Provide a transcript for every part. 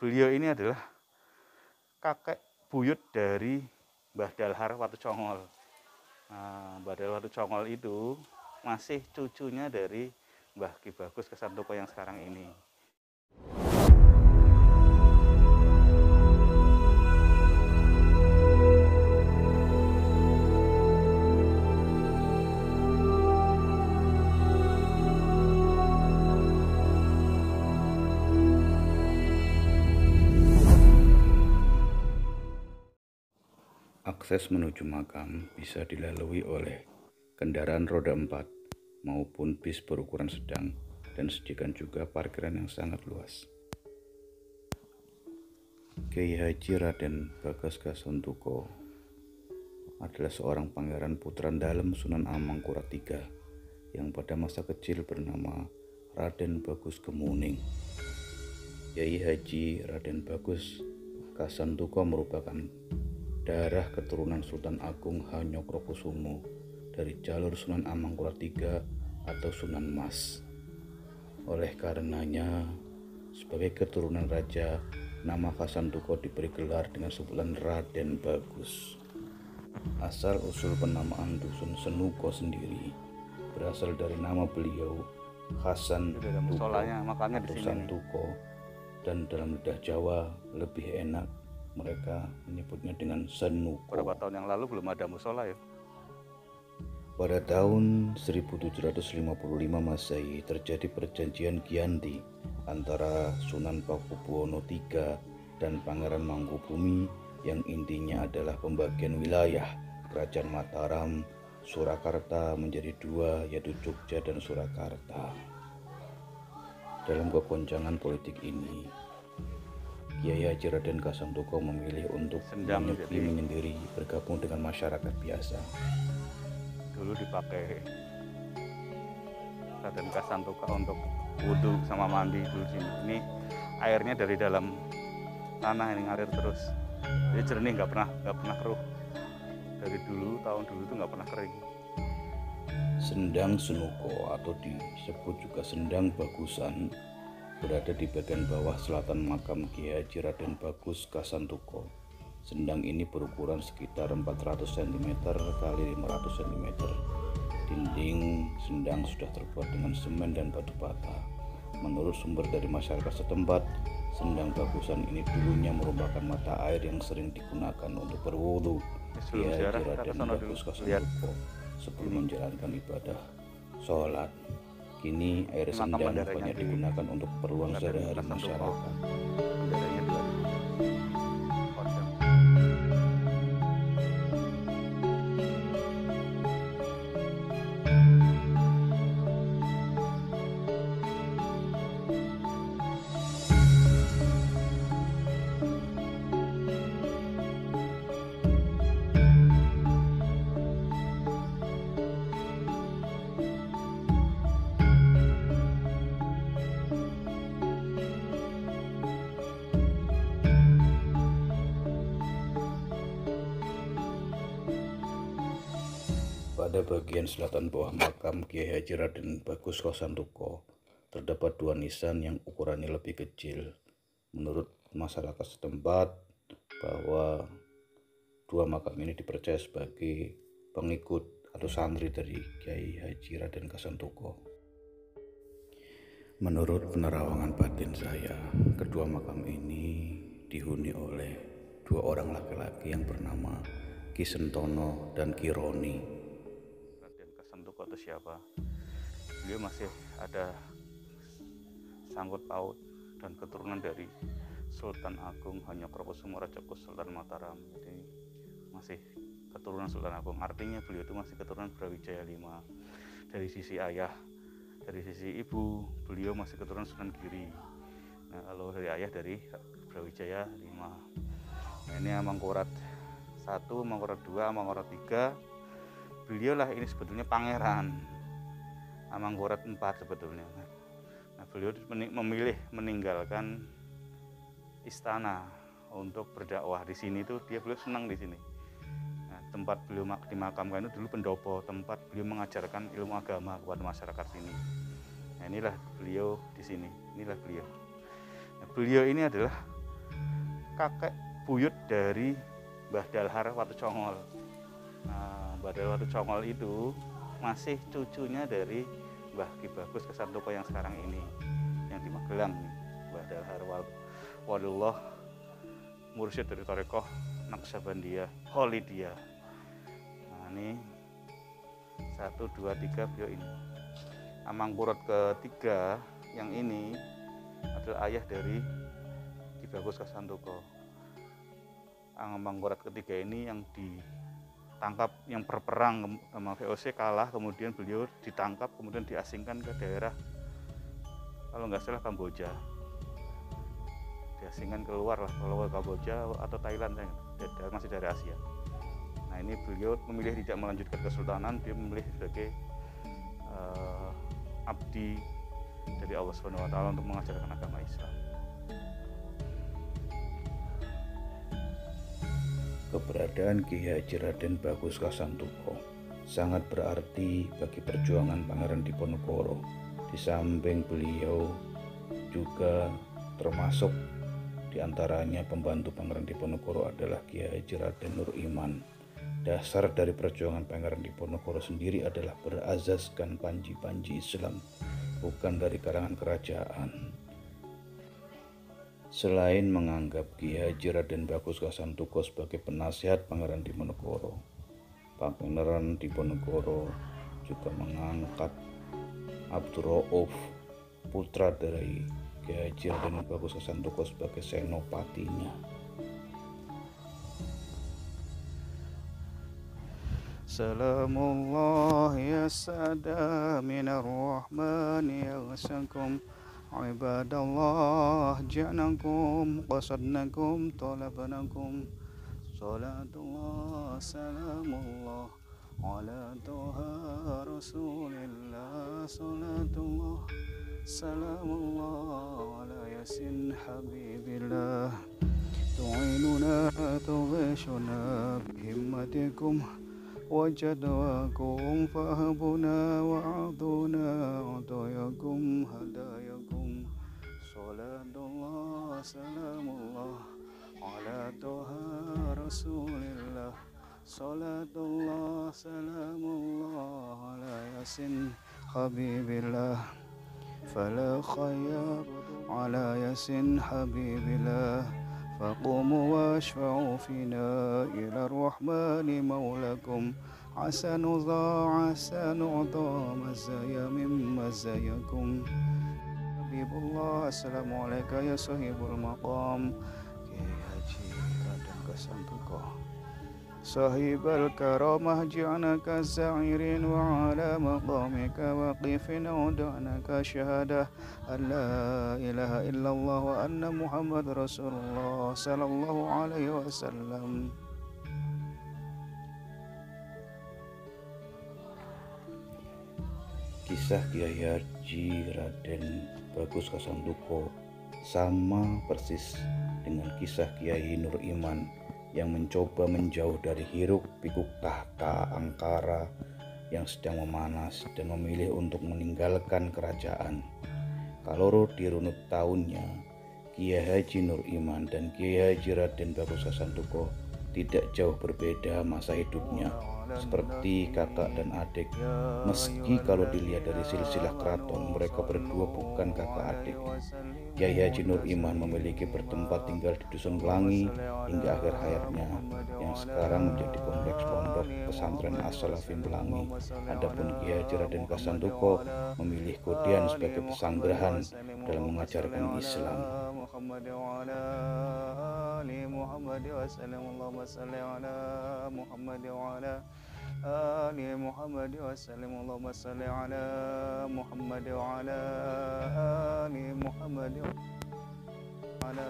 beliau ini adalah kakek buyut dari Mbah Dalhar Watucongol. Nah, Mbah Dalhar Watucongol itu masih cucunya dari Mbah Ki Bagus Kesantoko yang sekarang ini. Akses menuju makam bisa dilalui oleh kendaraan roda 4 maupun bis berukuran sedang dan sediakan juga parkiran yang sangat luas. Kyai Haji Raden Bagus Kasantoko adalah seorang pangeran putra dalem Sunan Amangkurat III yang pada masa kecil bernama Raden Bagus Kemuning. Kyai Haji Raden Bagus Kasantoko merupakan darah keturunan Sultan Agung Hanyokrokusumo dari jalur Sunan Amangkurat III atau Sunan Mas. Oleh karenanya, sebagai keturunan raja, nama Kasantoko diberi gelar dengan sebutan Raden Bagus. Asal-usul penamaan dusun Senuko sendiri berasal dari nama beliau Hasan Tuko atau Santuko, dan dalam lidah Jawa lebih enak mereka menyebutnya dengan Senuko. Beberapa tahun yang lalu belum ada musola ya. Pada tahun 1755 Masehi terjadi perjanjian Giyanti antara Sunan Pakubuwono III dan Pangeran Mangkubumi yang intinya adalah pembagian wilayah Kerajaan Mataram, Surakarta menjadi dua, yaitu Jogja dan Surakarta. Dalam kegoncangan politik ini, Kyai Haji Raden Kasantoko memilih untuk menyendiri bergabung dengan masyarakat biasa. Dulu dipakai Raden Kasantoko untuk wudhu sama mandi dulu sini. Ini airnya dari dalam tanah ini ngalir terus. Jadi jernih, nggak pernah keruh. Dari dulu, tahun dulu itu nggak pernah kering. Sendang Senuko atau disebut juga Sendang Bagusan berada di bagian bawah selatan makam Kyai Haji Raden Bagus Kasantoko. Sendang ini berukuran sekitar 400 cm kali 500 cm. Dinding sendang sudah terbuat dengan semen dan batu bata. Menurut sumber dari masyarakat setempat, Sendang Bagusan ini dulunya merupakan mata air yang sering digunakan untuk berwudu Kyai Haji Raden Bagus Kasantoko sebelum menjalankan ibadah sholat. Kini air sendang banyak digunakan untuk keperluan sehari-hari masyarakat. Pada bagian selatan bawah makam Kyai Haji Raden Bagus Kasantoko terdapat dua nisan yang ukurannya lebih kecil. Menurut masyarakat setempat bahwa dua makam ini dipercaya sebagai pengikut atau santri dari Kyai Haji Raden Kasantoko. Menurut penerawangan batin saya, kedua makam ini dihuni oleh dua orang laki-laki yang bernama Ki Sentono dan Ki Roni. Atau siapa, beliau masih ada sangkut paut dan keturunan dari Sultan Agung Hanyokrokusumo Rajakus Sultan Mataram. Jadi masih keturunan Sultan Agung, artinya beliau itu masih keturunan Brawijaya V. Dari sisi ayah, dari sisi ibu beliau masih keturunan Sunan Giri. Nah, kalau dari ayah dari Brawijaya V. Nah, ini Amangkurat I, Amangkurat II, Amangkurat III. Beliau lah ini sebetulnya pangeran Amangkurat IV sebetulnya. Nah, beliau memilih meninggalkan istana untuk berdakwah di sini tuh, beliau senang di sini. Nah, tempat beliau dimakamkan itu dulu pendopo, tempat beliau mengajarkan ilmu agama kepada masyarakat sini. Nah, inilah beliau di sini, inilah beliau. Nah, beliau ini adalah kakek buyut dari Mbah Dalhar Watu Congol. Nah, Mbah Dalhar Watu Congol itu masih cucunya dari Mbah Ki Bagus Kesantoko yang sekarang ini, yang di Magelang nih. Mbah Dalhar Walullah, mursyid dari Torekoh Naqsyabandiyah Kholidiyah. Nah ini 1, 2, 3 beliau ini. Amangkurat ketiga yang ini adalah ayah dari Ki Bagus Kesantoko. Amangkurat ketiga ini yang ditangkap, yang berperang sama VOC, kalah, kemudian beliau ditangkap, kemudian diasingkan ke daerah, kalau nggak salah Kamboja, diasingkan keluar lah, kalau ke Kamboja atau Thailand, masih dari Asia. Nah ini beliau memilih tidak melanjutkan kesultanan, dia memilih sebagai abdi dari Allah Subhanahu Wa Taala untuk mengajarkan agama Islam. Keberadaan Kiai Haji Raden Bagus Kasantoko sangat berarti bagi perjuangan Pangeran Diponegoro. Di samping beliau juga termasuk diantaranya pembantu Pangeran Diponegoro adalah Kiai Haji Raden Nur Iman. Dasar dari perjuangan Pangeran Diponegoro sendiri adalah berazaskan panji-panji Islam, bukan dari kalangan kerajaan. Selain menganggap Kiai Haji Raden Bagus Kasantoko sebagai penasihat Pangeran Diponegoro, Pangeran Diponegoro juga mengangkat Abdurrauf, putra dari Kiai Haji Raden Bagus Kasantoko, sebagai senopatinya. Salamullah ya sada minar rahmani yaghsakum ibadallah ja'nakum qasadnakum talabanakum salatullah salamullah ala toha rasulillah salatullah salamullah ala yasin habibillah tu'inuna tughishuna bihimmatikum wajadwakum fahabuna wa'aduna utayakum hadayakum salatullah salamullah ala toha rasulillah salatullah salamullah ala yasin habibillah fala khayar ala yasin habibillah فقوموا واشفعوا فينا إلى الرحمن مولاكم حسن ذا حسن عطا مزايا من مزاياكم حبيب الله السلام عليك يا صاحب المقام Kiai Haji Raden Kasantoko صاحب الكرامة جعلك سعير وعلى مقامك وقف ودعنك شهادة أن لا إله إلا الله وأن محمد رسول الله صلى الله عليه وسلم. Kisah Kiai Haji Raden Bagus Kasantoko sama persis dengan kisah Kiai Nur Iman yang mencoba menjauh dari hiruk pikuk tahta angkara yang sedang memanas dan memilih untuk meninggalkan kerajaan. Kaloro dirunut tahunnya, Kiai Haji Nur Iman dan Kiai Haji Raden Bagus Kasantoko tidak jauh berbeda masa hidupnya, seperti kakak dan adik. Meski kalau dilihat dari silsilah keraton, mereka berdua bukan kakak adik. Kiai Haji Nur Iman memiliki bertempat tinggal di Dusun Pelangi hingga akhir hayatnya, yang sekarang menjadi kompleks pondok pesantren As-Salafin Pelangi. Adapun Kiai Haji Raden Kasantoko memilih Kodian sebagai pesanggrahan dalam mengajarkan Islam. آل محمد وسلم اللهم صل على محمد وعلى آل محمد وعلى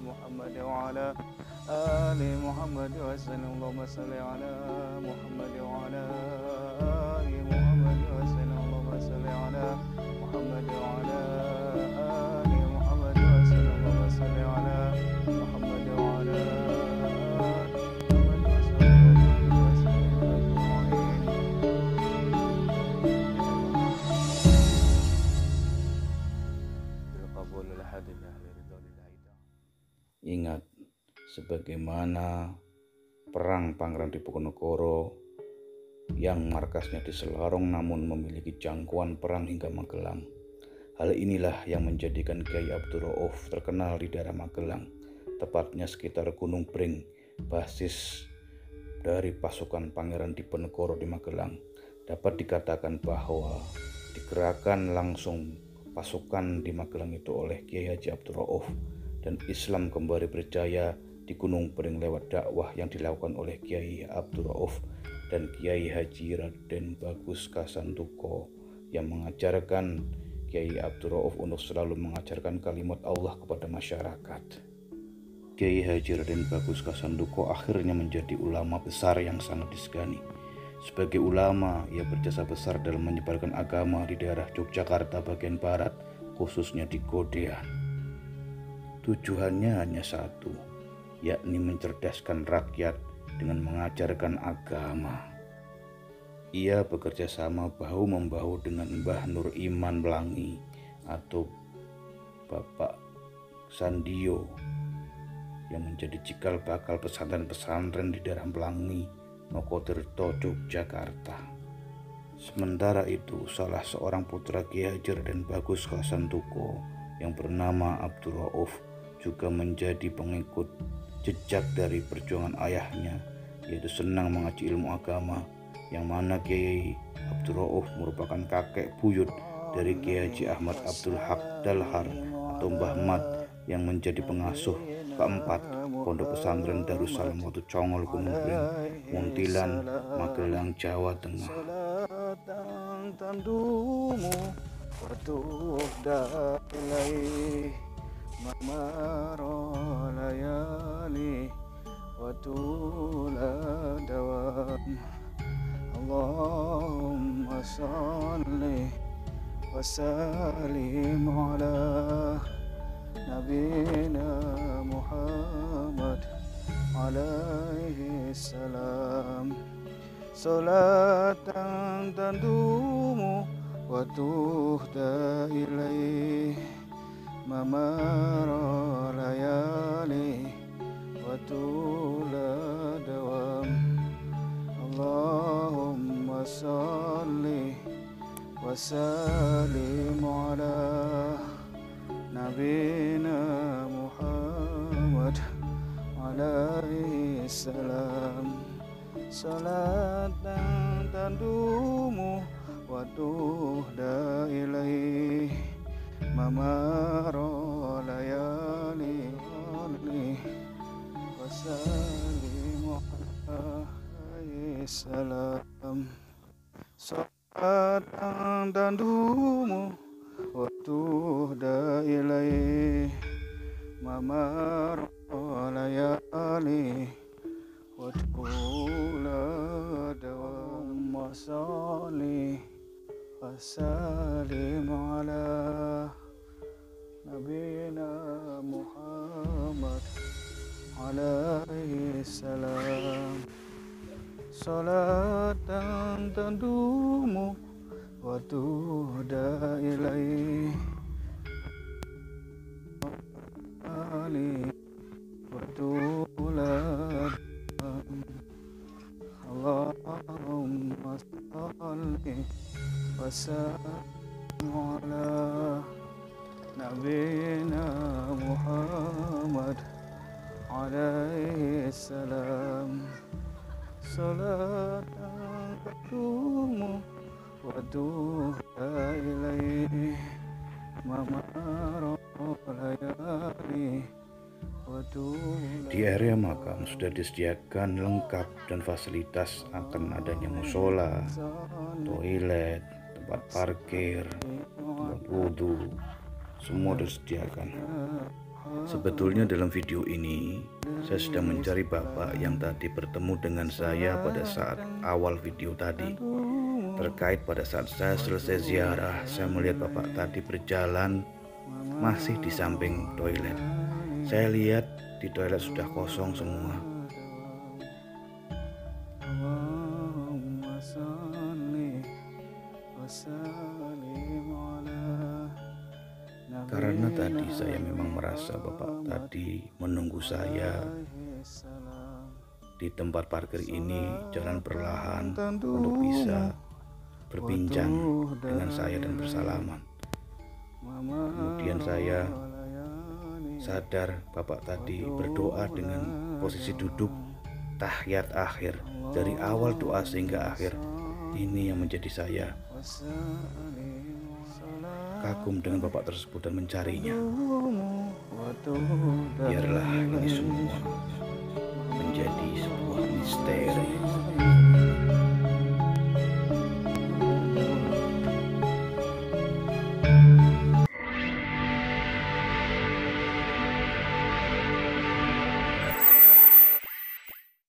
محمد وعلى آل محمد وسلم اللهم صل على محمد وعلى آل محمد وسلم اللهم صل على محمد وعلى آل محمد وسلم اللهم صل على محمد وعلى Ingat, sebagaimana perang Pangeran Diponegoro yang markasnya di Selarong namun memiliki jangkauan perang hingga Magelang. Hal inilah yang menjadikan Kiai Abdul Rauf terkenal di daerah Magelang, tepatnya sekitar Gunung Bring, basis dari pasukan Pangeran Diponegoro di Magelang. Dapat dikatakan bahwa digerakkan langsung pasukan di Magelang itu oleh Kiai Haji Abdul Rauf, dan Islam kembali berjaya di Gunung Bring lewat dakwah yang dilakukan oleh Kiai Abdul Rauf dan Kiai Haji Raden Bagus Kasantoko yang mengajarkan Kiai Abdul Rauf untuk selalu mengajarkan kalimat Allah kepada masyarakat. Kiai Haji Raden Bagus Kasantoko akhirnya menjadi ulama besar yang sangat disegani. Sebagai ulama, ia berjasa besar dalam menyebarkan agama di daerah Yogyakarta bagian barat, khususnya di Godean. Tujuannya hanya satu, yakni mencerdaskan rakyat dengan mengajarkan agama. Ia bekerja sama bahu-membahu dengan Mbah Nur Iman Melangi atau Bapak Sandio yang menjadi cikal bakal pesantren-pesantren di daerah Melangi, Mokotirto, Yogyakarta. Sementara itu, salah seorang putra Kiai Haji Raden Bagus Kasantoko yang bernama Abdul Rauf juga menjadi pengikut jejak dari perjuangan ayahnya, yaitu senang mengaji ilmu agama, yang mana Kiai Abdul Rauf merupakan kakek buyut dari Kiai Haji Ahmad Abdul Haq Dalhar atau Mbah Mat yang menjadi pengasuh keempat Pondok Pesantren Darussalam Watu Congol Gunung Bring, Muntilan, Magelang, Jawa Tengah. Allahumma salli wa sallim ala Nabina Muhammad alaihi salam. Salatan tandumu wa tuhda ilaih mamara layali wa tula dawam. Allahumma salli wa sallim ala Nabina Muhammad alaihi salam. Salatan tandumu wa tuhda ilaih mamara layali wa sallim alaihi salam. Salatan tandumu wa tuhda ilaih mamar layali wa tula dawam. Salli wa sallim ala Nabina Muhammad alaihi salam. Salatan tandumu wa tuhda ilaih ali wa tulad. Allahumma salli wa sallim ala Nabina Muhammad alaihi salam. Salatan tadumu wa tuhda ilaih mamara layali wa tula. Di area makam sudah disediakan lengkap dan fasilitas akan adanya musola, toilet, tempat parkir, tempat wudhu, semua disediakan. Sebetulnya dalam video ini saya sedang mencari bapak yang tadi bertemu dengan saya pada saat awal video tadi. Terkait pada saat saya selesai ziarah, saya melihat bapak tadi berjalan masih di samping toilet. Saya lihat di toilet sudah kosong semua. Karena tadi saya memang merasa bapak tadi tadi menunggu saya di tempat parkir ini jalan perlahan untuk bisa berbincang dengan saya dan bersalaman. Kemudian saya sadar Bapak tadi berdoa dengan posisi duduk tahiyat akhir, dari awal doa sehingga akhir. Ini yang menjadi saya kagum dengan Bapak tersebut dan mencarinya. Biarlah ini semua menjadi sebuah misteri.